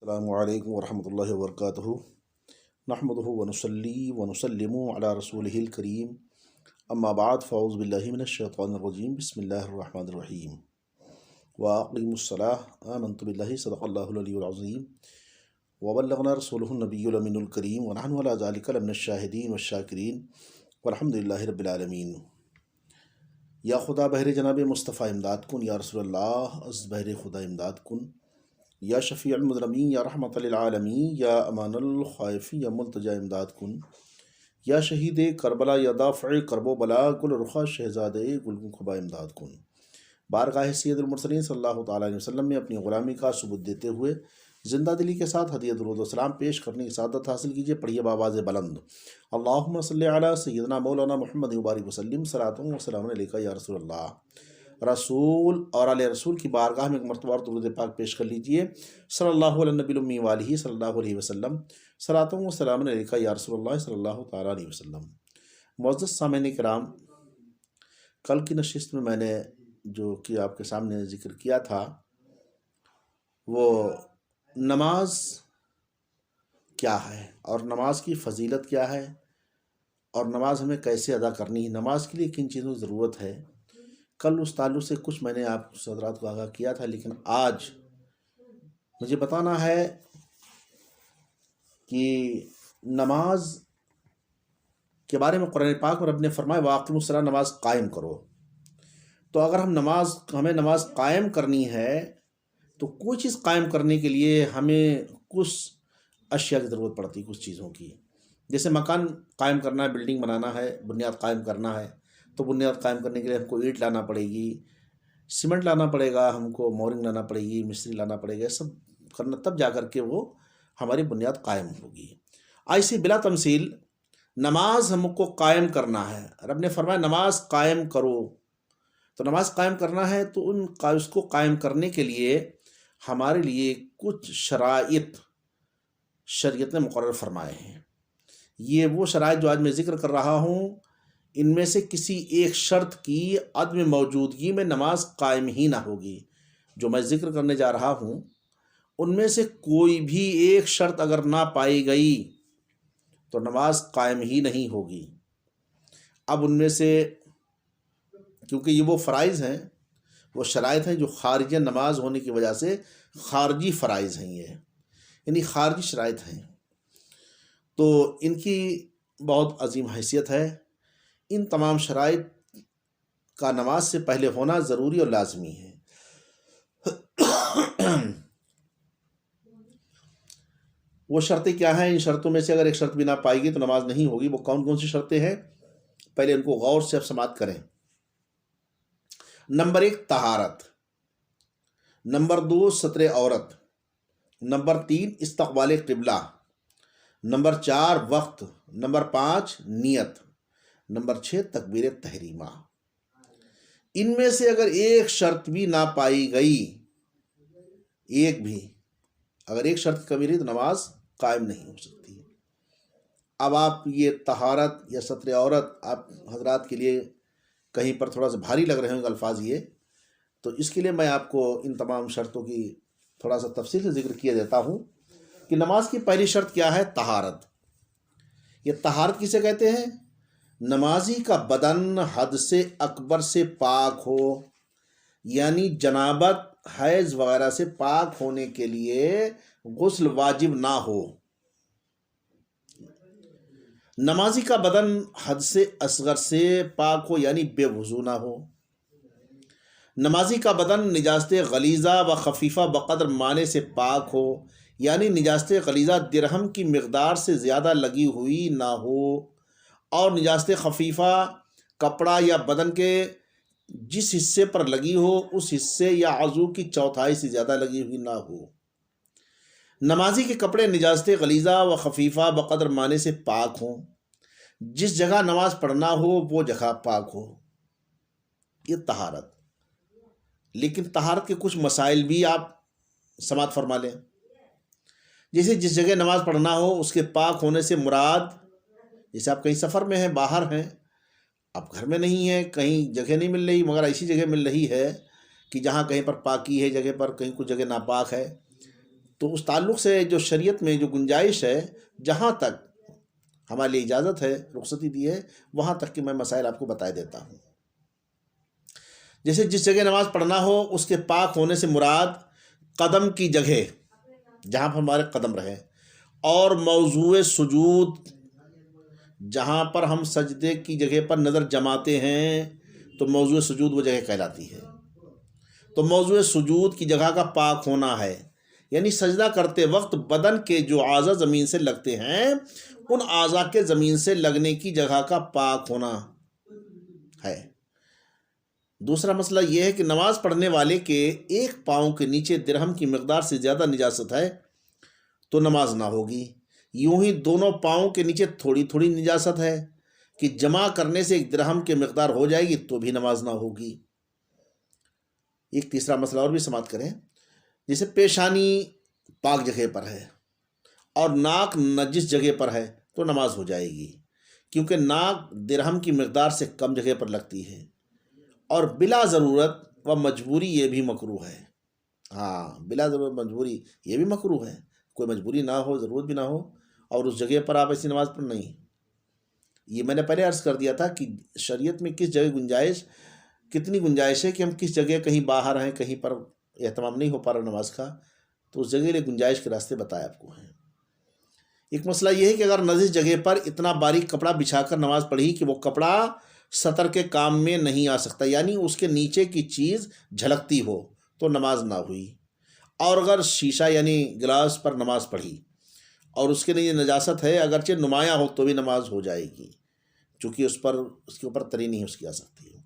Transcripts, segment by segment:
السلام علیکم ورحمۃ اللہ وبرکاتہ نحمدہ ونصلی ونسلم علی رسولہ الکریم اما بعد فاعوذ باللہ من الشیطان الرجیم بسم اللہ الرحمن الرحیم واقیموا الصلاۃ آمنت باللہ صدق اللہ العلی العظیم وبلغنا رسولہ النبی الامین الکریم ونحن علی ذلک لمن الشاہدین والشاکرین والحمد للہ رب العالمین۔ یا خدا بہر جناب مصطفیٰ امداد کن، یا رسول اللہ از بہر خدا امداد کن، یا شفیع المذنبین، یا رحمت للعالمین، یا امان الخائفین، یا ملتجا امداد کن، یا شہید کربلا، یا دافع کرب و بلا، گل رخا شہزادے گل خبا امداد کن۔ بارگاہ سید المرسلین صلی اللہ تعالیٰ علیہ وسلم میں اپنی غلامی کا ثبوت دیتے ہوئے زندہ دلی کے ساتھ ہدیہ درود و سلام پیش کرنے کی سعادت حاصل کیجیے۔ پڑھیے بآواز بلند، اللہم صلی علی سیدنا مولانا محمد مبارک وسلم، صلاۃ و سلام علیکہ یا رسول اللہ۔ رسول اور علیہ رسول کی بارگاہ میں ایک مرتبہ اور درود پاک پیش کر لیجئے۔ صلی اللہ علیہ نبی الامی والہ صلی اللہ علیہ وسلم، صلاۃ و سلام علیکہ یا رسول اللہ صلی اللہ تعالیٰ علیہ وسلم۔ معزز سامعین کرام، کل کی نشست میں نے جو کہ آپ کے سامنے ذکر کیا تھا وہ نماز کیا ہے اور نماز کی فضیلت کیا ہے اور نماز ہمیں کیسے ادا کرنی ہے، نماز کے لیے کن چیزوں کی ضرورت ہے۔ کل اس تعلق سے کچھ میں نے آپ حضرات کو آگاہ کیا تھا، لیکن آج مجھے بتانا ہے کہ نماز کے بارے میں قرآن پاک میں رب نے فرمایا وَأَقِیمُوا الصَّلَاةَ، نماز قائم کرو۔ تو اگر ہمیں نماز قائم کرنی ہے تو کوئی چیز قائم کرنے کے لیے ہمیں کچھ اشیاء کی ضرورت پڑتی ہے، کچھ چیزوں کی۔ جیسے مکان قائم کرنا ہے، بلڈنگ بنانا ہے، بنیاد قائم کرنا ہے، تو بنیاد قائم کرنے کے لیے ہم کو اینٹ لانا پڑے گی، سیمنٹ لانا پڑے گا، ہم کو مورنگ لانا پڑے گی، مستری لانا پڑے گا، سب کرنا تب جا کر کے وہ ہماری بنیاد قائم ہوگی۔ ایسی بلا تمثیل نماز ہم کو قائم کرنا ہے۔ رب نے فرمایا نماز قائم کرو، تو نماز قائم کرنا ہے تو اس کو قائم کرنے کے لیے ہمارے لیے کچھ شرائط شریعت نے مقرر فرمائے ہیں۔ یہ وہ شرائط جو آج میں ذکر کر رہا ہوں، ان میں سے کسی ایک شرط کی عدم موجودگی میں نماز قائم ہی نہ ہوگی۔ جو میں ذکر کرنے جا رہا ہوں ان میں سے کوئی بھی ایک شرط اگر نہ پائی گئی تو نماز قائم ہی نہیں ہوگی۔ اب ان میں سے کیونکہ یہ وہ فرائض ہیں، وہ شرائط ہیں جو خارج نماز ہونے کی وجہ سے خارجی فرائض ہیں، یہ یعنی خارجی شرائط ہیں، تو ان کی بہت عظیم حیثیت ہے۔ ان تمام شرائط کا نماز سے پہلے ہونا ضروری اور لازمی ہے۔ وہ شرطیں کیا ہیں؟ ان شرطوں میں سے اگر ایک شرط بھی نہ پائے گی تو نماز نہیں ہوگی۔ وہ کون کون سی شرطیں ہیں؟ پہلے ان کو غور سے اب سماعت کریں۔ نمبر 1 طہارت، نمبر 2 ستر عورت، نمبر 3 استقبال قبلہ، نمبر 4 وقت، نمبر 5 نیت، نمبر 6 تکبیر تحریمہ۔ ان میں سے اگر ایک شرط بھی نہ پائی گئی، اگر ایک شرط کی کمی رہی تو نماز قائم نہیں ہو سکتی۔ اب آپ یہ طہارت یا ستر عورت آپ حضرات کے لیے کہیں پر تھوڑا سا بھاری لگ رہے ہوں گے الفاظ، یہ تو اس کے لیے میں آپ کو ان تمام شرطوں کی تھوڑا سا تفصیل سے ذکر کیا دیتا ہوں کہ نماز کی پہلی شرط کیا ہے؟ طہارت۔ یہ طہارت کسے کہتے ہیں؟ نمازی کا بدن حد سے اکبر سے پاک ہو، یعنی جنابت، حیض وغیرہ سے پاک ہونے کے لیے غسل واجب نہ ہو۔ نمازی کا بدن حد سے اصغر سے پاک ہو، یعنی بے وضو نہ ہو۔ نمازی کا بدن نجاست غلیظہ و خفیفہ بقدر مانے سے پاک ہو، یعنی نجاست غلیظہ درہم کی مقدار سے زیادہ لگی ہوئی نہ ہو، اور نجاست خفیفہ کپڑا یا بدن کے جس حصے پر لگی ہو اس حصے یا عضو کی چوتھائی سے زیادہ لگی ہوئی نہ ہو۔ نمازی کے کپڑے نجاست غلیظہ و خفیفہ بقدر مانے سے پاک ہوں، جس جگہ نماز پڑھنا ہو وہ جگہ پاک ہو۔ یہ طہارت۔ لیکن طہارت کے کچھ مسائل بھی آپ سماعت فرما لیں۔ جیسے جس جگہ نماز پڑھنا ہو اس کے پاک ہونے سے مراد، جیسے آپ کہیں سفر میں ہیں، باہر ہیں، آپ گھر میں نہیں ہیں، کہیں جگہ نہیں مل رہی، مگر ایسی جگہ مل رہی ہے کہ جہاں کہیں پر پاکی ہے جگہ پر، کہیں کچھ جگہ ناپاک ہے، تو اس تعلق سے جو شریعت میں جو گنجائش ہے، جہاں تک ہمارے لیے اجازت ہے، رخصتی دی ہے، وہاں تک کہ میں مسائل آپ کو بتا دیتا ہوں۔ جیسے جس جگہ نماز پڑھنا ہو اس کے پاک ہونے سے مراد قدم کی جگہ، جہاں پر ہمارے قدم رہے، اور موضوع سجود، جہاں پر ہم سجدے کی جگہ پر نظر جماتے ہیں تو موضوع سجود وہ جگہ کہلاتی ہے۔ تو موضوع سجود کی جگہ کا پاک ہونا ہے، یعنی سجدہ کرتے وقت بدن کے جو اعضاء زمین سے لگتے ہیں ان اعضاء کے زمین سے لگنے کی جگہ کا پاک ہونا ہے۔ دوسرا مسئلہ یہ ہے کہ نماز پڑھنے والے کے ایک پاؤں کے نیچے درہم کی مقدار سے زیادہ نجاست ہے تو نماز نہ ہوگی۔ یوں ہی دونوں پاؤں کے نیچے تھوڑی تھوڑی نجاست ہے کہ جمع کرنے سے ایک درہم کی مقدار ہو جائے گی تو بھی نماز نہ ہوگی۔ ایک تیسرا مسئلہ اور بھی سماعت کریں، جیسے پیشانی پاک جگہ پر ہے اور ناک نجس جگہ پر ہے تو نماز ہو جائے گی، کیونکہ ناک درہم کی مقدار سے کم جگہ پر لگتی ہے، اور بلا ضرورت و مجبوری یہ بھی مکروہ ہے۔ ہاں، بلا ضرورت مجبوری یہ بھی مکروہ ہے، کوئی مجبوری نہ ہو، ضرورت بھی نہ ہو، اور اس جگہ پر آپ ایسی نماز پڑھ نہیں۔ یہ میں نے پہلے عرض کر دیا تھا کہ شریعت میں کس جگہ گنجائش، کتنی گنجائش ہے کہ ہم کس جگہ کہیں باہر ہیں، کہیں پر اہتمام نہیں ہو پا رہا نماز کا، تو اس جگہ لیے گنجائش کے راستے بتائے آپ کو ہیں۔ ایک مسئلہ یہ ہے کہ اگر نجس جگہ پر اتنا باریک کپڑا بچھا کر نماز پڑھی کہ وہ کپڑا سطر کے کام میں نہیں آ سکتا، یعنی اس کے نیچے کی چیز جھلکتی ہو تو نماز نہ ہوئی۔ اور اگر شیشہ یعنی گلاس پر نماز پڑھی اور اس کے لیے نجاست ہے، اگرچہ نمایاں ہو تو بھی نماز ہو جائے گی، چونکہ اس کے اوپر تری نہیں اس کی آ سکتی ہے۔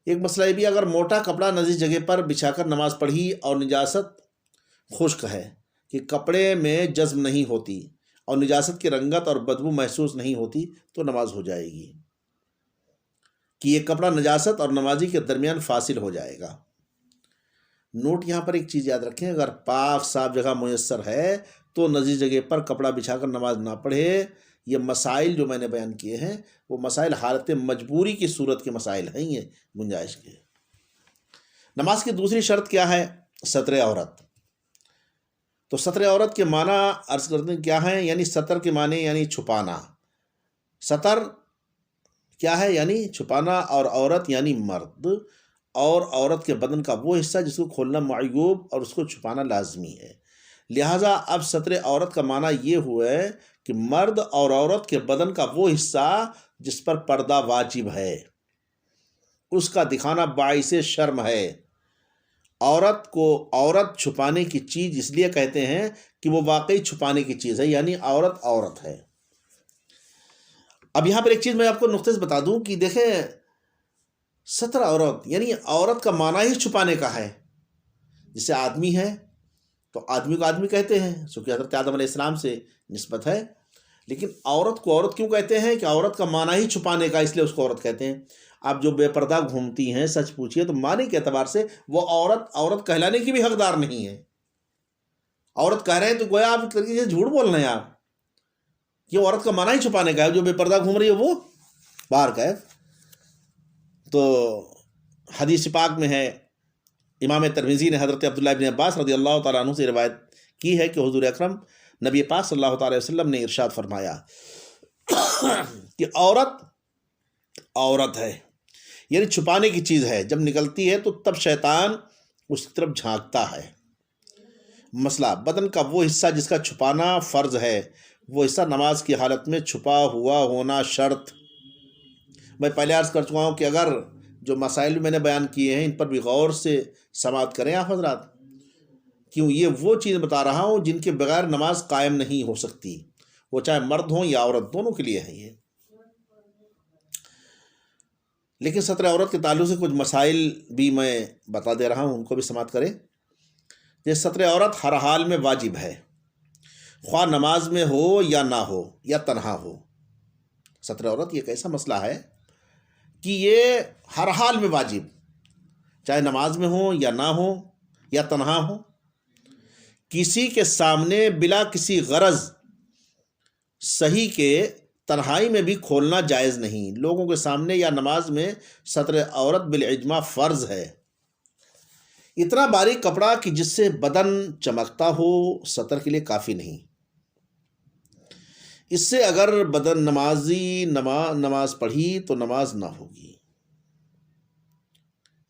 ایک مسئلہ یہ بھی، اگر موٹا کپڑا نجس جگہ پر بچھا کر نماز پڑھی اور نجاست خشک ہے کہ کپڑے میں جذب نہیں ہوتی اور نجاست کی رنگت اور بدبو محسوس نہیں ہوتی تو نماز ہو جائے گی، کہ یہ کپڑا نجاست اور نمازی کے درمیان فاصل ہو جائے گا۔ نوٹ یہاں پر ایک چیز یاد رکھیں، اگر پاک صاف جگہ میسر ہے تو نجس جگہ پر کپڑا بچھا کر نماز نہ پڑھے۔ یہ مسائل جو میں نے بیان کیے ہیں وہ مسائل حالت مجبوری کی صورت کے مسائل ہیں، یہ گنجائش کے۔ نماز کی دوسری شرط کیا ہے؟ ستر عورت۔ تو ستر عورت کے معنی عرض کرتے ہیں کیا ہیں، یعنی ستر کے معنی یعنی چھپانا۔ ستر کیا ہے؟ یعنی چھپانا، اور عورت یعنی مرد، اور عورت کے بدن کا وہ حصہ جس کو کھولنا معیوب اور اس کو چھپانا لازمی ہے۔ لہٰذا اب ستر عورت کا معنی یہ ہوا ہے کہ مرد اور عورت کے بدن کا وہ حصہ جس پر پردہ واجب ہے اس کا دکھانا باعث شرم ہے۔ عورت کو عورت چھپانے کی چیز اس لیے کہتے ہیں کہ وہ واقعی چھپانے کی چیز ہے، یعنی عورت عورت ہے۔ اب یہاں پر ایک چیز میں آپ کو نقطے سے بتا دوں کہ دیکھیں، ستر عورت یعنی عورت کا معنی ہی چھپانے کا ہے۔ جیسے آدمی ہے تو آدمی کو آدمی کہتے ہیں، چونکہ حضرت آدم علیہ السلام سے نسبت ہے، لیکن عورت کو عورت کیوں کہتے ہیں؟ کہ عورت کا معنی ہی چھپانے کا، اس لیے اس کو عورت کہتے ہیں۔ آپ جو بے پردہ گھومتی ہیں، سچ پوچھیے تو معنی کے اعتبار سے وہ عورت کہلانے کی بھی حقدار نہیں ہے۔ عورت کہہ رہے ہیں تو گویا آپ ایک طریقے سے جھوٹ بول رہے ہیں آپ، یہ عورت کا معنی ہی چھپانے کا ہے، جو بے پردہ گھوم رہی ہے وہ باہر کا ہے۔ تو حدیث پاک میں ہے، امام ترمذی نے حضرت عبداللہ بن عباس رضی اللہ تعالیٰ عنہ سے روایت کی ہے کہ حضور اکرم نبی پاک صلی اللہ تعالیٰ وسلم نے ارشاد فرمایا کہ عورت عورت ہے، یعنی چھپانے کی چیز ہے، جب نکلتی ہے تو تب شیطان اس کی طرف جھانکتا ہے۔ مسئلہ، بدن کا وہ حصہ جس کا چھپانا فرض ہے، وہ حصہ نماز کی حالت میں چھپا ہوا ہونا شرط۔ میں پہلے عرض کر چکا ہوں کہ اگر جو مسائل میں نے بیان کیے ہیں ان پر بھی غور سے سماعت کریں آپ حضرات، کیوں یہ وہ چیز بتا رہا ہوں جن کے بغیر نماز قائم نہیں ہو سکتی، وہ چاہے مرد ہوں یا عورت، دونوں کے لیے ہے یہ۔ لیکن ستر عورت کے تعلق سے کچھ مسائل بھی میں بتا دے رہا ہوں، ان کو بھی سماعت کریں۔ یہ ستر عورت ہر حال میں واجب ہے، خواہ نماز میں ہو یا نہ ہو یا تنہا ہو۔ ستر عورت یہ ایک ایسا مسئلہ ہے کہ یہ ہر حال میں واجب، چاہے نماز میں ہو یا نہ ہو یا تنہا ہو۔ کسی کے سامنے بلا کسی غرض صحیح کے تنہائی میں بھی کھولنا جائز نہیں۔ لوگوں کے سامنے یا نماز میں ستر عورت بالاجماع فرض ہے، اتنا باریک کپڑا کہ جس سے بدن چمکتا ہو سطر کے لیے کافی نہیں. اس سے اگر بدن نمازی نماز پڑھی تو نماز نہ ہوگی.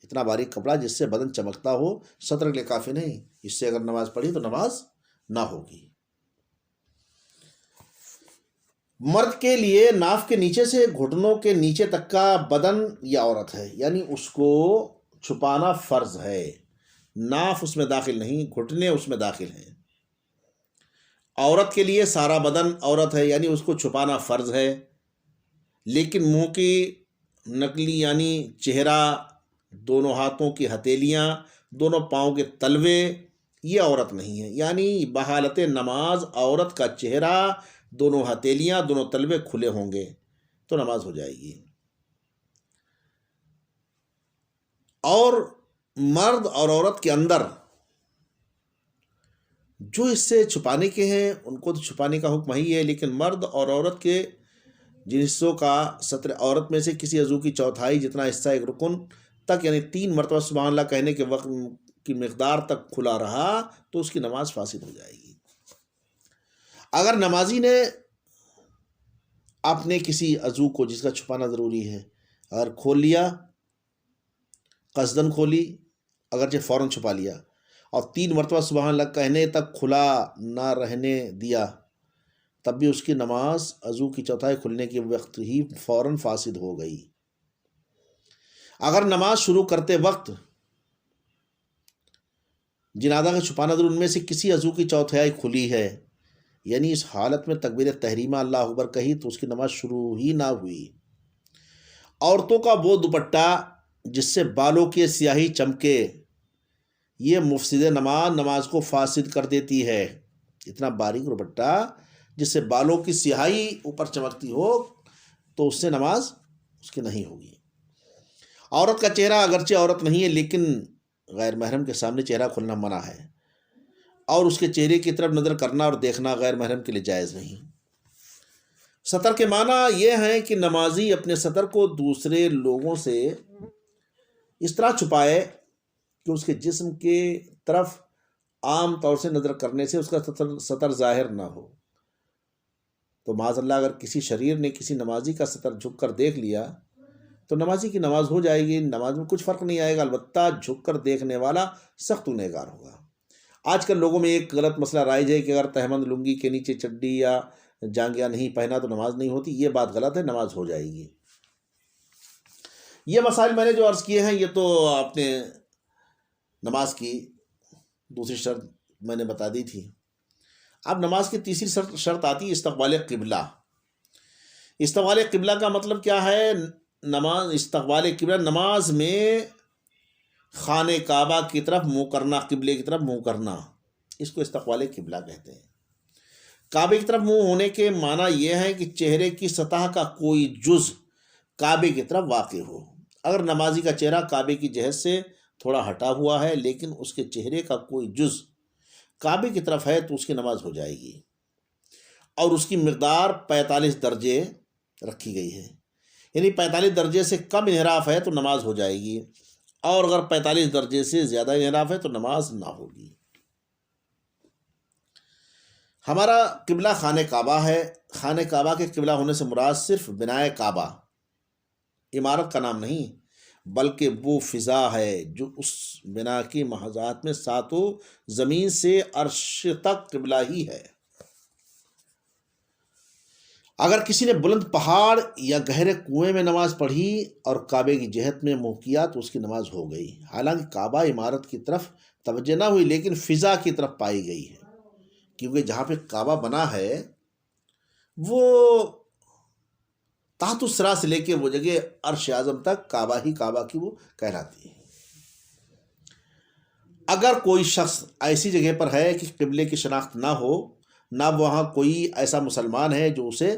اتنا باریک کپڑا جس سے بدن چمکتا ہو سطر کے لیے کافی نہیں، اس سے اگر نماز پڑھی تو نماز نہ ہوگی. مرد کے لیے ناف کے نیچے سے گھٹنوں کے نیچے تک کا بدن یہ عورت ہے، یعنی اس کو چھپانا فرض ہے. ناف اس میں داخل نہیں، گھٹنے اس میں داخل ہیں. عورت کے لیے سارا بدن عورت ہے، یعنی اس کو چھپانا فرض ہے، لیکن منہ کی نکلی یعنی چہرہ، دونوں ہاتھوں کی ہتھیلیاں، دونوں پاؤں کے تلوے یہ عورت نہیں ہے. یعنی بحالت نماز عورت کا چہرہ، دونوں ہتھیلیاں، دونوں تلوے کھلے ہوں گے تو نماز ہو جائے گی. اور مرد اور عورت کے اندر جو اس سے چھپانے کے ہیں ان کو تو چھپانے کا حکم ہی ہے، لیکن مرد اور عورت کے جن حصوں کا سطر عورت میں سے کسی عضو کی چوتھائی جتنا حصہ ایک رکن تک یعنی 3 مرتبہ سبحان اللہ کہنے کے وقت کی مقدار تک کھلا رہا تو اس کی نماز فاسد ہو جائے گی. اگر نمازی نے اپنے کسی عضو کو جس کا چھپانا ضروری ہے اگر کھول لیا، قصدن کھولی، اگرچہ فوراً چھپا لیا، اور 3 مرتبہ سبحان اللہ کہنے تک کھلا نہ رہنے دیا، تب بھی اس کی نماز عضو کی چوتھائی کھلنے کے وقت ہی فوراً فاسد ہو گئی. اگر نماز شروع کرتے وقت جن اعضاء کا چھپانا ضرور ان میں سے کسی عضو کی چوتھائی کھلی ہے، یعنی اس حالت میں تکبیر تحریمہ اللہ اکبر کہی تو اس کی نماز شروع ہی نہ ہوئی. عورتوں کا وہ دوپٹہ جس سے بالوں کی سیاہی چمکے یہ مفسد نماز کو فاسد کر دیتی ہے. اتنا باریک دوپٹہ جس سے بالوں کی سیاہی اوپر چمکتی ہو تو اس سے نماز اس کی نہیں ہوگی. عورت کا چہرہ اگرچہ عورت نہیں ہے لیکن غیر محرم کے سامنے چہرہ کھلنا منع ہے، اور اس کے چہرے کی طرف نظر کرنا اور دیکھنا غیر محرم کے لیے جائز نہیں. سطر کے معنی یہ ہیں کہ نمازی اپنے سطر کو دوسرے لوگوں سے اس طرح چھپائے کہ اس کے جسم کے طرف عام طور سے نظر کرنے سے اس کا سطر ظاہر نہ ہو. تو معاذ اللہ اگر کسی شریر نے کسی نمازی کا سطر جھک کر دیکھ لیا تو نمازی کی نماز ہو جائے گی، نماز میں کچھ فرق نہیں آئے گا، البتہ جھک کر دیکھنے والا سخت گنہگار ہوگا. آج کل لوگوں میں ایک غلط مسئلہ رائج ہے کہ اگر تہمند لنگی کے نیچے چڈی یا جانگیا نہیں پہنا تو نماز نہیں ہوتی. یہ بات غلط ہے، نماز ہو جائے گی. یہ مسائل میں نے جو عرض کیے ہیں یہ تو آپ نے نماز کی دوسری شرط میں نے بتا دی تھی. اب نماز کی تیسری شرط آتی ہے استقبال قبلہ. استقبال قبلہ کا مطلب کیا ہے؟ نماز استقبال قبلہ نماز میں خانہ کعبہ کی طرف منہ کرنا، قبلے کی طرف منہ کرنا، اس کو استقبال قبلہ کہتے ہیں. کعبے کی طرف منہ ہونے کے معنی یہ ہے کہ چہرے کی سطح کا کوئی جز کعبے کی طرف واقع ہو. اگر نمازی کا چہرہ کعبے کی جہت سے تھوڑا ہٹا ہوا ہے لیکن اس کے چہرے کا کوئی جز کعبے کی طرف ہے تو اس کی نماز ہو جائے گی، اور اس کی مقدار 45 درجے رکھی گئی ہے. یعنی 45 درجے سے کم انحراف ہے تو نماز ہو جائے گی، اور اگر 45 درجے سے زیادہ انحراف ہے تو نماز نہ ہوگی. ہمارا قبلہ خانہ کعبہ ہے. خانہ کعبہ کے قبلہ ہونے سے مراد صرف بنائے کعبہ، عمارت کا نام نہیں، بلکہ وہ فضا ہے جو اس بنا کی محاذات میں ساتوں زمین سے عرش تک قبلہ ہی ہے. اگر کسی نے بلند پہاڑ یا گہرے کنویں میں نماز پڑھی اور کعبے کی جہت میں منہ کیا تو اس کی نماز ہو گئی. حالانکہ کعبہ عمارت کی طرف توجہ نہ ہوئی لیکن فضا کی طرف پائی گئی ہے، کیونکہ جہاں پہ کعبہ بنا ہے وہ تحت الثری سے لے کے وہ جگہ عرش اعظم تک کعبہ ہی کعبہ کی وہ کہلاتی ہے. اگر کوئی شخص ایسی جگہ پر ہے کہ قبلے کی شناخت نہ ہو، نہ وہاں کوئی ایسا مسلمان ہے جو اسے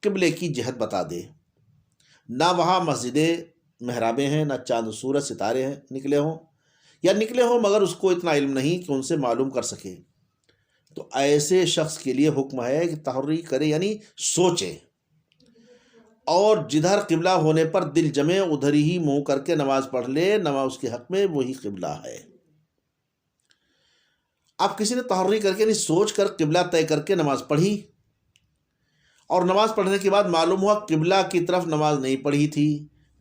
قبلے کی جہت بتا دے، نہ وہاں مسجدیں محرابیں ہیں، نہ چاند سورج ستارے ہیں نکلے ہوں، یا نکلے ہوں مگر اس کو اتنا علم نہیں کہ ان سے معلوم کر سکے، تو ایسے شخص کے لیے حکم ہے کہ تحری کرے یعنی سوچے، اور جدھر قبلہ ہونے پر دل جمے ادھر ہی منہ کر کے نماز پڑھ لے. نماز اس کے حق میں وہی قبلہ ہے. اب کسی نے تحری کر کے سوچ کر قبلہ طے کر کے نماز پڑھی، اور نماز پڑھنے کے بعد معلوم ہوا قبلہ کی طرف نماز نہیں پڑھی تھی،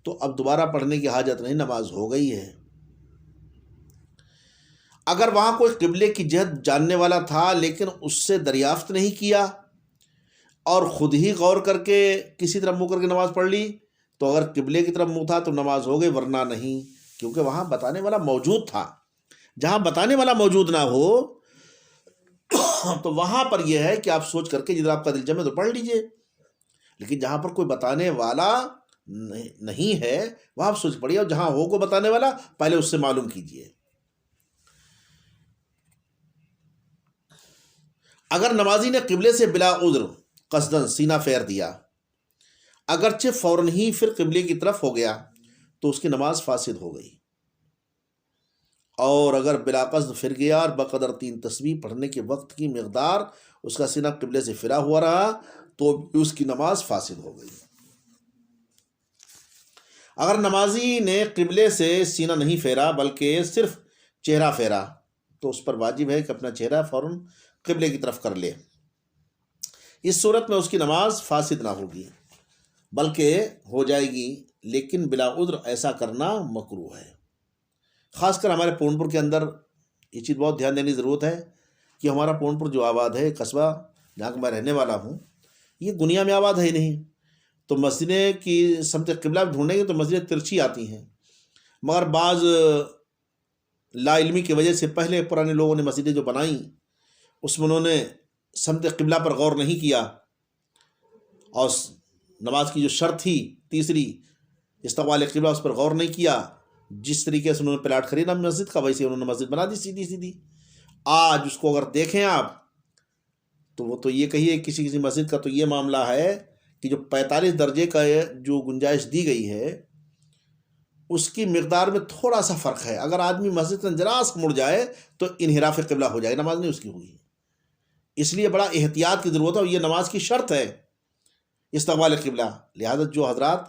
تو اب دوبارہ پڑھنے کی حاجت نہیں، نماز ہو گئی ہے۔ اگر وہاں کوئی قبلے کی جہت جاننے والا تھا لیکن اس سے دریافت نہیں کیا اور خود ہی غور کر کے کسی طرف منہ کر کے نماز پڑھ لی، تو اگر قبلے کی طرف منہ تھا تو نماز ہو گئی، ورنہ نہیں، کیونکہ وہاں بتانے والا موجود تھا۔ جہاں بتانے والا موجود نہ ہو تو وہاں پر یہ ہے کہ آپ سوچ کر کے جدھر آپ کا دل جمے تو پڑھ لیجئے، لیکن جہاں پر کوئی بتانے والا نہیں ہے وہاں آپ سوچ پڑھیے، اور جہاں ہو کوئی بتانے والا پہلے اس سے معلوم کیجئے۔ اگر نمازی نے قبلے سے بلا عذر قصدن سینہ پھیر دیا، اگرچہ فوراً ہی پھر قبلے کی طرف ہو گیا، تو اس کی نماز فاسد ہو گئی، اور اگر بلا قصد پھر گیا اور بقدر 3 تسبیح پڑھنے کے وقت کی مقدار اس کا سینہ قبلے سے پھرا ہوا رہا تو اس کی نماز فاسد ہو گئی۔ اگر نمازی نے قبلے سے سینہ نہیں پھیرا بلکہ صرف چہرہ پھیرا، تو اس پر واجب ہے کہ اپنا چہرہ فوراً قبلے کی طرف کر لے۔ اس صورت میں اس کی نماز فاسد نہ ہوگی بلکہ ہو جائے گی، لیکن بلا عذر ایسا کرنا مکروہ ہے۔ خاص کر ہمارے پونپور کے اندر یہ چیز بہت دھیان دینے کی ضرورت ہے کہ ہمارا پونپور جو آباد ہے، قصبہ جہاں کا میں رہنے والا ہوں، یہ دنیا میں آباد ہے ہی نہیں، تو مسجدیں کی سمت قبلہ ڈھونڈیں گے تو مسجدیں ترچھی آتی ہیں، مگر بعض لا علمی کی وجہ سے پہلے پرانے لوگوں نے مسجدیں جو بنائیں اس میں انہوں نے سمت قبلہ پر غور نہیں کیا، اور نماز کی جو شرط تھی تیسری استقبال قبلہ اس پر غور نہیں کیا۔ جس طریقے سے انہوں نے پلاٹ خریدا مسجد کا، ویسے انہوں نے مسجد بنا دی سیدھی سیدھی۔ آج اس کو اگر دیکھیں آپ تو وہ تو یہ کہیے کسی مسجد کا تو یہ معاملہ ہے کہ جو 45 درجے کا جو گنجائش دی گئی ہے اس کی مقدار میں تھوڑا سا فرق ہے، اگر آدمی مسجد سے ذرا سا مڑ جائے تو انحراف قبلہ ہو جائے، نماز نہیں اس کی ہوگی۔ اس لیے بڑا احتیاط کی ضرورت ہے، اور یہ نماز کی شرط ہے استقبال قبلہ۔ لہذا جو حضرات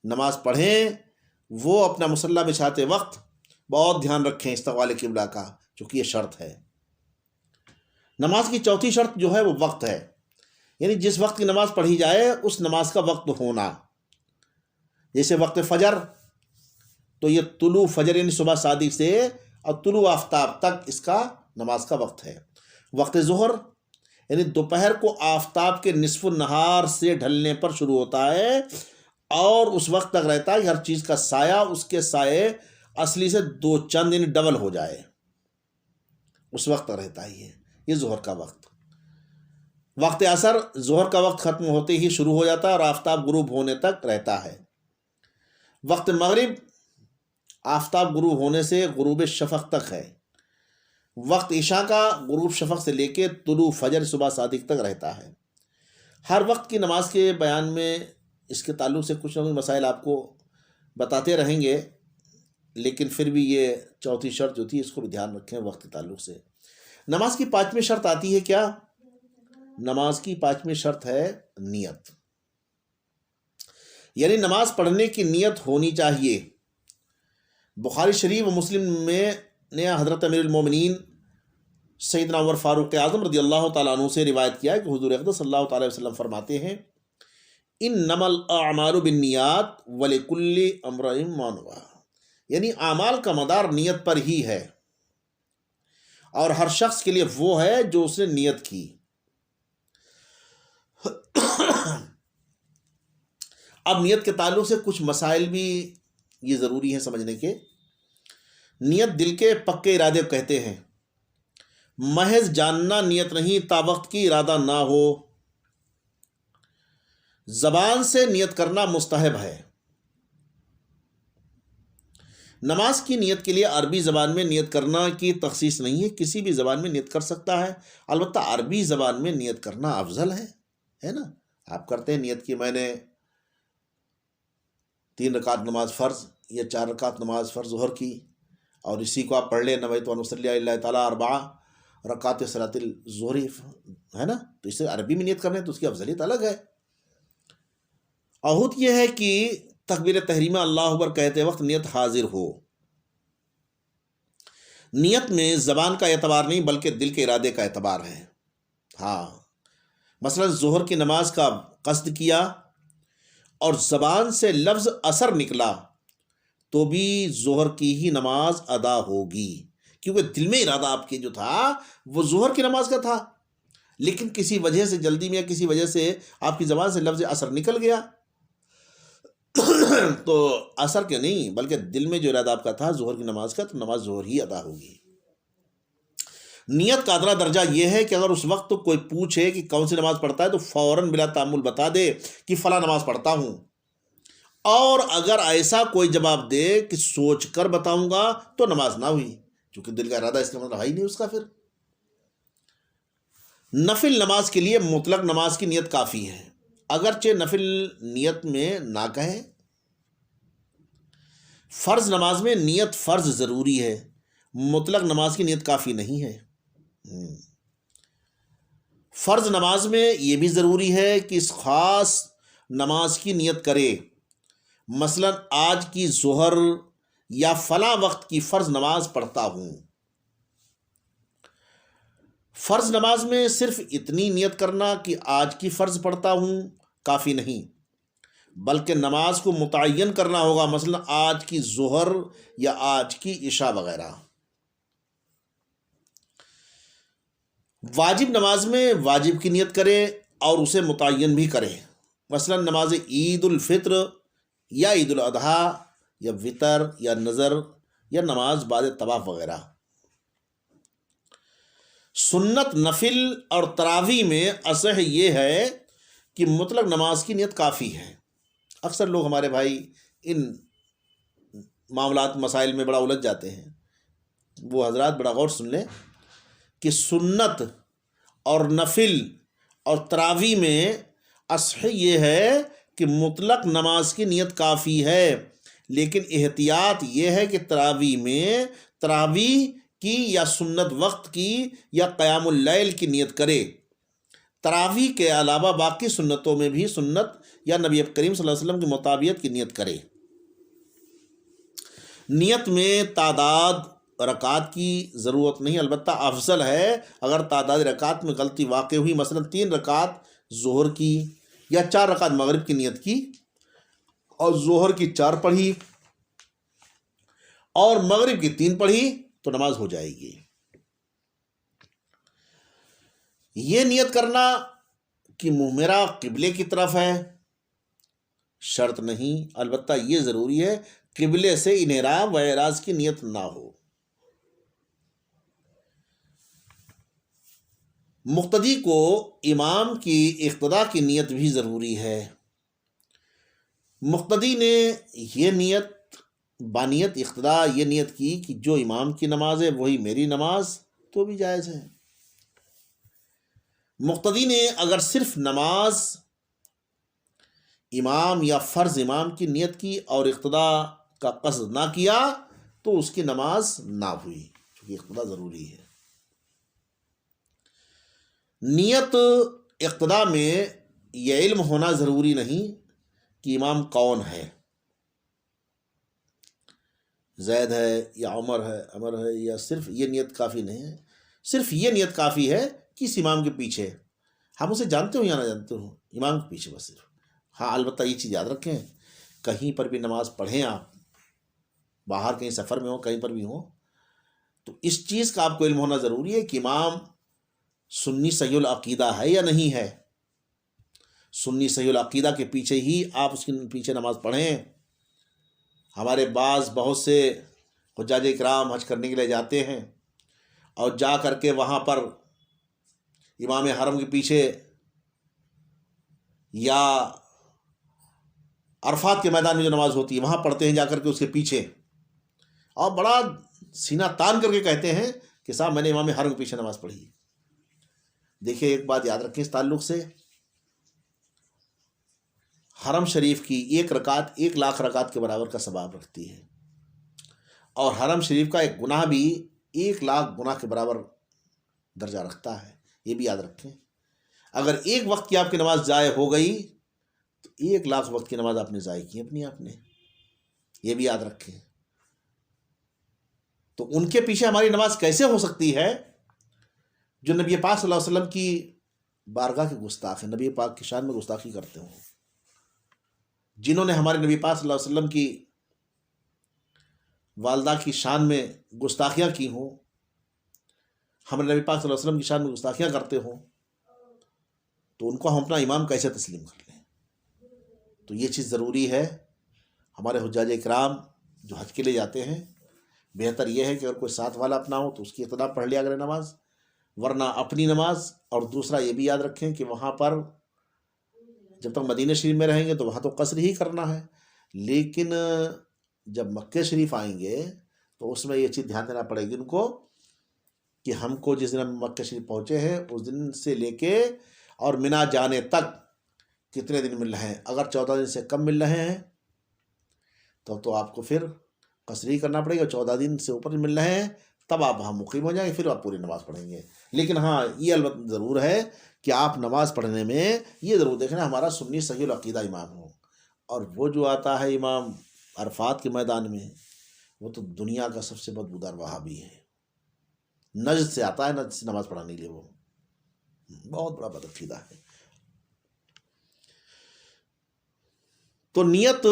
نماز پڑھیں وہ اپنا مصلی بچھاتے وقت بہت دھیان رکھیں استقبال قبلہ کا، چونکہ یہ شرط ہے۔ نماز کی چوتھی شرط جو ہے وہ وقت ہے، یعنی جس وقت کی نماز پڑھی جائے اس نماز کا وقت ہونا۔ جیسے وقت فجر، تو یہ طلوع فجر یعنی صبح صادق سے اور طلوع آفتاب تک اس کا نماز کا وقت ہے۔ وقت ظہر یعنی دوپہر کو آفتاب کے نصف النہار سے ڈھلنے پر شروع ہوتا ہے اور اس وقت تک رہتا ہے کہ ہر چیز کا سایہ اس کے سائے اصلی سے 2 چند یعنی ڈبل ہو جائے، اس وقت تک رہتا ہی ہے، یہ ظہر کا وقت۔ وقت عصر ظہر کا وقت ختم ہوتے ہی شروع ہو جاتا ہے اور آفتاب غروب ہونے تک رہتا ہے۔ وقت مغرب آفتاب غروب ہونے سے غروب شفق تک ہے۔ وقت عشاء کا غروب شفق سے لے کے طلوع فجر صبح صادق تک رہتا ہے۔ ہر وقت کی نماز کے بیان میں اس کے تعلق سے کچھ نہ کچھ مسائل آپ کو بتاتے رہیں گے، لیکن پھر بھی یہ چوتھی شرط جو تھی اس کو بھی دھیان رکھیں وقت کے تعلق سے۔ نماز کی 5ویں شرط آتی ہے کیا؟ نماز کی 5ویں شرط ہے نیت، یعنی نماز پڑھنے کی نیت ہونی چاہیے۔ بخاری شریف و مسلم میں نے حضرت امیر المومنین سیدنا عمر فاروق اعظم رضی اللہ تعالیٰ عنہ سے روایت کیا ہے کہ حضور اقدس صلی اللہ تعالیٰ علیہ وسلم فرماتے ہیں انما الاعمال بالنیات ولکل امرئ ما نوی، یعنی اعمال کا مدار نیت پر ہی ہے، اور ہر شخص کے لیے وہ ہے جو اس نے نیت کی۔ اب نیت کے تعلق سے کچھ مسائل بھی یہ ضروری ہے سمجھنے کے۔ نیت دل کے پکے ارادے کہتے ہیں، محض جاننا نیت نہیں تا وقت کی ارادہ نہ ہو۔ زبان سے نیت کرنا مستحب ہے۔ نماز کی نیت کے لیے عربی زبان میں نیت کرنا کی تخصیص نہیں ہے، کسی بھی زبان میں نیت کر سکتا ہے، البتہ عربی زبان میں نیت کرنا افضل ہے نا۔ آپ کرتے ہیں نیت کی میں نے 3 رکعت نماز فرض یا 4 رکعت نماز فرض ظہر کی، اور اسی کو آپ پڑھ لیں نویت ان اصلی اللہ تعالیٰ 4 رکعات صلاۃ الظہر، ہے نا، تو اس سے عربی میں نیت کرنے تو اس کی افضلیت الگ ہے۔ اہود یہ ہے کہ تکبیر تحریمہ اللہ اکبر کہتے وقت نیت حاضر ہو۔ نیت میں زبان کا اعتبار نہیں بلکہ دل کے ارادے کا اعتبار ہے۔ ہاں، مثلا ظہر کی نماز کا قصد کیا اور زبان سے لفظ اثر نکلا تو بھی ظہر کی ہی نماز ادا ہوگی، کیونکہ دل میں ارادہ آپ کے جو تھا وہ ظہر کی نماز کا تھا، لیکن کسی وجہ سے جلدی میں یا کسی وجہ سے آپ کی زبان سے لفظ اثر نکل گیا تو اثر کے نہیں بلکہ دل میں جو ارادہ آپ کا تھا ظہر کی نماز کا، تو نماز ظہر ہی ادا ہوگی۔ نیت کا ادنا درجہ یہ ہے کہ اگر اس وقت کوئی پوچھے کہ کون سی نماز پڑھتا ہے تو فوراً بلا تامل بتا دے کہ فلاں نماز پڑھتا ہوں، اور اگر ایسا کوئی جواب دے کہ سوچ کر بتاؤں گا تو نماز نہ ہوئی، کیونکہ دل کا ارادہ اس کا مطلب ہے ہی نہیں اس کا۔ پھر نفل نماز کے لیے مطلق نماز کی نیت کافی ہے، اگرچہ نفل نیت میں نہ کہے۔ فرض نماز میں نیت فرض ضروری ہے، مطلق نماز کی نیت کافی نہیں ہے۔ فرض نماز میں یہ بھی ضروری ہے کہ اس خاص نماز کی نیت کرے، مثلا آج کی ظہر یا فلاں وقت کی فرض نماز پڑھتا ہوں۔ فرض نماز میں صرف اتنی نیت کرنا کہ آج کی فرض پڑھتا ہوں کافی نہیں، بلکہ نماز کو متعین کرنا ہوگا، مثلا آج کی ظہر یا آج کی عشاء وغیرہ۔ واجب نماز میں واجب کی نیت کرے اور اسے متعین بھی کرے، مثلا نماز عید الفطر یا عید الاضحیٰ یا وطر یا نظر یا نماز بعد طواف وغیرہ۔ سنت، نفل اور تراویح میں اصح یہ ہے کہ مطلق نماز کی نیت کافی ہے۔ اکثر لوگ ہمارے بھائی ان معاملات مسائل میں بڑا الجھ جاتے ہیں، وہ حضرات بڑا غور سن لیں کہ سنت اور نفل اور تراویح میں اصح یہ ہے کہ مطلق نماز کی نیت کافی ہے، لیکن احتیاط یہ ہے کہ تراویح کی یا سنت وقت کی یا قیام اللیل کی نیت کرے۔ تراویح کے علاوہ باقی سنتوں میں بھی سنت یا نبی کریم صلی اللہ علیہ وسلم کی مطابقت کی نیت کرے۔ نیت میں تعداد رکعات کی ضرورت نہیں، البتہ افضل ہے اگر تعداد رکعات میں غلطی واقع ہوئی، مثلا 3 رکعات ظہر کی یا 4 رکعات مغرب کی نیت کی اور ظہر کی 4 پڑھی اور مغرب کی 3 پڑھی تو نماز ہو جائے گی۔ یہ نیت کرنا کہ منہ میرا قبلے کی طرف ہے شرط نہیں، البتہ یہ ضروری ہے قبلے سے انحراف و اعراض کی نیت نہ ہو۔ مقتدی کو امام کی اقتداء کی نیت بھی ضروری ہے۔ مقتدی نے یہ نیت بانیت اقتداء یہ نیت کی کہ جو امام کی نماز ہے وہی میری نماز، تو بھی جائز ہے۔ مقتدی نے اگر صرف نماز امام یا فرض امام کی نیت کی اور اقتداء کا قصد نہ کیا تو اس کی نماز نہ ہوئی، کیونکہ اقتداء ضروری ہے۔ نیت اقتداء میں یہ علم ہونا ضروری نہیں کہ امام کون ہے، زید ہے یا عمر ہے یا صرف یہ نیت کافی نہیں ہے۔ صرف یہ نیت کافی ہے کہ اس امام کے پیچھے ہم اسے جانتے ہوں یا نہ جانتے ہوں، امام کے پیچھے بس صرف۔ ہاں البتہ یہ چیز یاد رکھیں، کہیں پر بھی نماز پڑھیں، آپ باہر کہیں سفر میں ہوں کہیں پر بھی ہوں، تو اس چیز کا آپ کو علم ہونا ضروری ہے کہ امام سنی صحیح العقیدہ ہے یا نہیں ہے۔ سنی صحیح العقیدہ کے پیچھے ہی آپ اس کے پیچھے نماز پڑھیں۔ ہمارے بہت سے حجاج اکرام حج کرنے کے لیے جاتے ہیں اور جا کر کے وہاں پر امام حرم کے پیچھے یا عرفات کے میدان میں جو نماز ہوتی ہے وہاں پڑھتے ہیں جا کر کے اس کے پیچھے، اور بڑا سینہ تان کر کے کہتے ہیں کہ صاحب میں نے امام حرم کے پیچھے نماز پڑھی۔ دیکھیں ایک بات یاد رکھیں اس تعلق سے، حرم شریف کی 1 رکعت 1,00,000 رکعت کے برابر کا ثواب رکھتی ہے، اور حرم شریف کا ایک گناہ بھی 1,00,000 گناہ کے برابر درجہ رکھتا ہے، یہ بھی یاد رکھیں۔ اگر ایک وقت کی آپ کی نماز ضائع ہو گئی تو 1,00,000 وقت کی نماز آپ نے ضائع کی اپنی آپ نے، یہ بھی یاد رکھیں۔ تو ان کے پیچھے ہماری نماز کیسے ہو سکتی ہے جو نبی پاک صلی اللہ علیہ وسلم کی بارگاہ کے گستاخ ہیں، نبی پاک کی شان میں گستاخی کرتے ہوں، جنہوں نے ہمارے نبی پاک صلی اللہ علیہ وسلم کی والدہ کی شان میں گستاخیاں کی ہوں، ہمارے نبی پاک صلی اللہ علیہ وسلم کی شان میں گستاخیاں کرتے ہوں، تو ان کو ہم اپنا امام کیسے تسلیم کر لیں؟ تو یہ چیز ضروری ہے۔ ہمارے حجاج اکرام جو حج کے لیے جاتے ہیں، بہتر یہ ہے کہ اگر کوئی ساتھ والا اپنا ہو تو اس کی اقتدا پڑھ لیا کرے نماز، ورنہ اپنی نماز۔ اور دوسرا یہ بھی یاد رکھیں کہ وہاں پر جب تک مدینہ شریف میں رہیں گے تو وہاں تو قصر ہی کرنا ہے، لیکن جب مکہ شریف آئیں گے تو اس میں یہ چیز دھیان دینا پڑے گی ان کو کہ ہم کو جس دن ہم مکہ شریف پہنچے ہیں اس دن سے لے کے اور منا جانے تک کتنے دن مل رہے ہیں۔ اگر 14 دن سے کم مل رہے ہیں تو آپ کو پھر قصر ہی کرنا پڑے گا، 14 دن سے اوپر مل رہے ہیں تب آپ وہاں مقیم ہو جائیں گے، پھر آپ پوری نماز پڑھیں گے۔ لیکن ہاں یہ البتہ ضرور ہے کہ آپ نماز پڑھنے میں یہ ضرور دیکھنا ہمارا سنی صحیح العقیدہ امام ہو، اور وہ جو آتا ہے امام عرفات کے میدان میں وہ تو دنیا کا سب سے بدبودار وہابی ہے، نجد سے آتا ہے، نجد سے نماز پڑھانے کے لیے وہ بہت بڑا بدعقیدہ ہے۔ تو نیت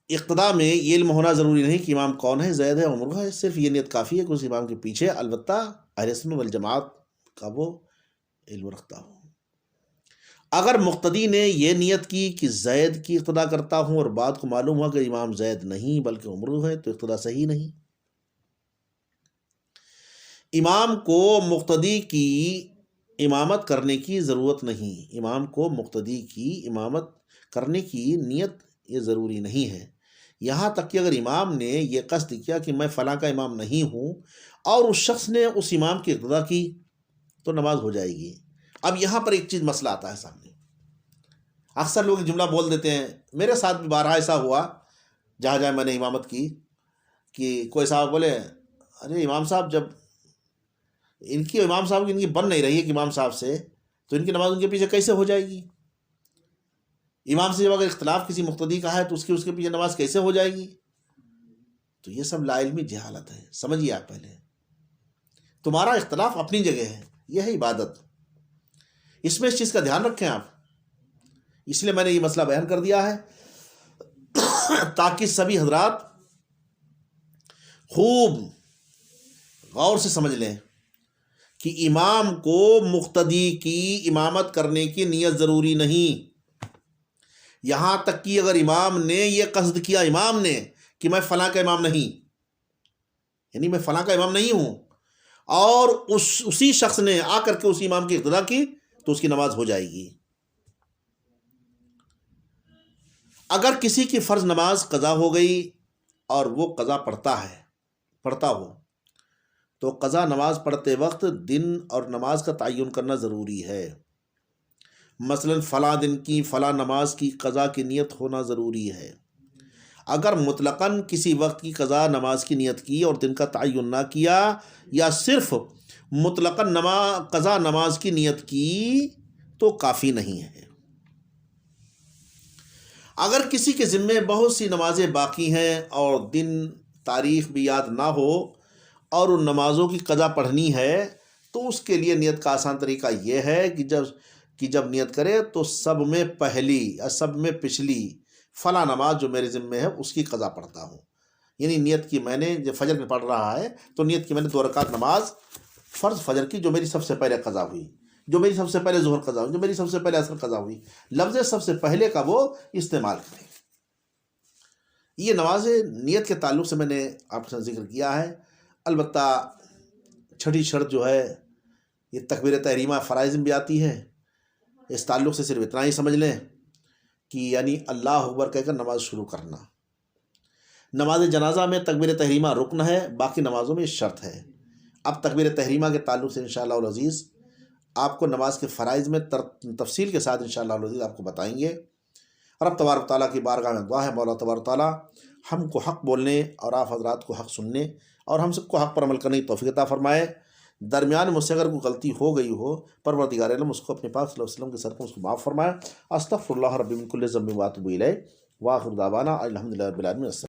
اقتداء میں یہ علم ہونا ضروری نہیں کہ امام کون ہے، زید ہے عمر ہے، صرف یہ نیت کافی ہے کہ اس امام کے پیچھے البتہ اہل سنت والجماعت کا وہ علم رکھتا ہو۔ اگر مقتدی نے یہ نیت کی کہ زید کی اقتداء کرتا ہوں اور بعد کو معلوم ہوا کہ امام زید نہیں بلکہ عمر ہے تو اقتداء صحیح نہیں۔ امام کو مقتدی کی امامت کرنے کی ضرورت نہیں، امام کو مقتدی کی امامت کرنے کی نیت یہ ضروری نہیں ہے، یہاں تک کہ اگر امام نے یہ قصد کیا کہ میں فلاں کا امام نہیں ہوں اور اس شخص نے اس امام کی اقتداء کی تو نماز ہو جائے گی۔ اب یہاں پر ایک چیز مسئلہ آتا ہے سامنے، اکثر لوگ جملہ بول دیتے ہیں، میرے ساتھ بھی بارہا ایسا ہوا جہاں جہاں میں نے امامت کی کہ کوئی صاحب بولے ارے امام صاحب جب ان کی امام صاحب کی ان کی بن نہیں رہی ہے کہ امام صاحب سے، تو ان کی نماز ان کے پیچھے کیسے ہو جائے گی؟ امام سے جب اگر اختلاف کسی مقتدی کا ہے تو اس کے پیچھے نماز کیسے ہو جائے گی؟ تو یہ سب لا علمی جہالت ہے، سمجھیے آپ پہلے تمہارا اختلاف اپنی جگہ ہے، یہ ہے عبادت، اس میں اس چیز کا دھیان رکھیں آپ۔ اس لیے میں نے یہ مسئلہ بیان کر دیا ہے تاکہ سبھی حضرات خوب غور سے سمجھ لیں کہ امام کو مقتدی کی امامت کرنے کی نیت ضروری نہیں، یہاں تک کہ اگر امام نے یہ قصد کیا، امام نے کہ میں فلاں کا امام نہیں، یعنی میں فلاں کا امام نہیں ہوں، اور اسی شخص نے آ کر کے اس امام کی اقتداء کی تو اس کی نماز ہو جائے گی۔ اگر کسی کی فرض نماز قضا ہو گئی اور وہ قضا پڑھتا ہو تو قضا نماز پڑھتے وقت دن اور نماز کا تعین کرنا ضروری ہے، مثلا فلاں دن کی فلاں نماز کی قضا کی نیت ہونا ضروری ہے۔ اگر مطلقاً کسی وقت کی قضا نماز کی نیت کی اور دن کا تعین نہ کیا، یا صرف مطلقاً قضا نماز کی نیت کی تو کافی نہیں ہے۔ اگر کسی کے ذمے بہت سی نمازیں باقی ہیں اور دن تاریخ بھی یاد نہ ہو اور ان نمازوں کی قضا پڑھنی ہے تو اس کے لیے نیت کا آسان طریقہ یہ ہے کہ جب نیت کرے تو سب میں پہلی یا سب میں پچھلی فلاں نماز جو میرے ذمے ہے اس کی قضا پڑھتا ہوں، یعنی نیت کی میں نے جب فجر میں پڑھ رہا ہے تو نیت کی میں نے 2 رکعت نماز فرض فجر کی جو میری سب سے پہلے قضا ہوئی، جو میری سب سے پہلے ظہر قضا ہوئی، جو میری سب سے پہلے عصر قضا ہوئی، لفظ سب سے پہلے کا وہ استعمال کریں۔ یہ نماز نیت کے تعلق سے میں نے آپ کے ساتھ ذکر کیا ہے۔ البتہ چھٹی شرط جو ہے یہ تکبیر تحریمہ فرائض میں بھی آتی ہے، اس تعلق سے صرف اتنا ہی سمجھ لیں کہ یعنی اللہ اکبر کہہ کر نماز شروع کرنا۔ نماز جنازہ میں تکبیر تحریمہ رکن ہے، باقی نمازوں میں شرط ہے۔ اب تکبیر تحریمہ کے تعلق سے انشاءاللہ العزیز آپ کو نماز کے فرائض میں تفصیل کے ساتھ انشاءاللہ العزیز آپ کو بتائیں گے۔ رب تبارک تعالیٰ کی بارگاہ میں دعا ہے مولا تبارک تعالیٰ ہم کو حق بولنے اور آپ حضرات کو حق سننے اور ہم سب کو حق پر عمل کرنے کی توفیق عطا فرمائے۔ درمیان مجھ سے اگر کوئی غلطی ہو گئی ہو پروردگار عالم اس کو اپنے پاک صلی اللہ علیہ وسلم کے صدقے اس کو معاف فرمائے۔ استغفر اللہ ربی من کل ذنب واتوب الیہ، وآخر دعوانا الحمد للہ رب العالمین۔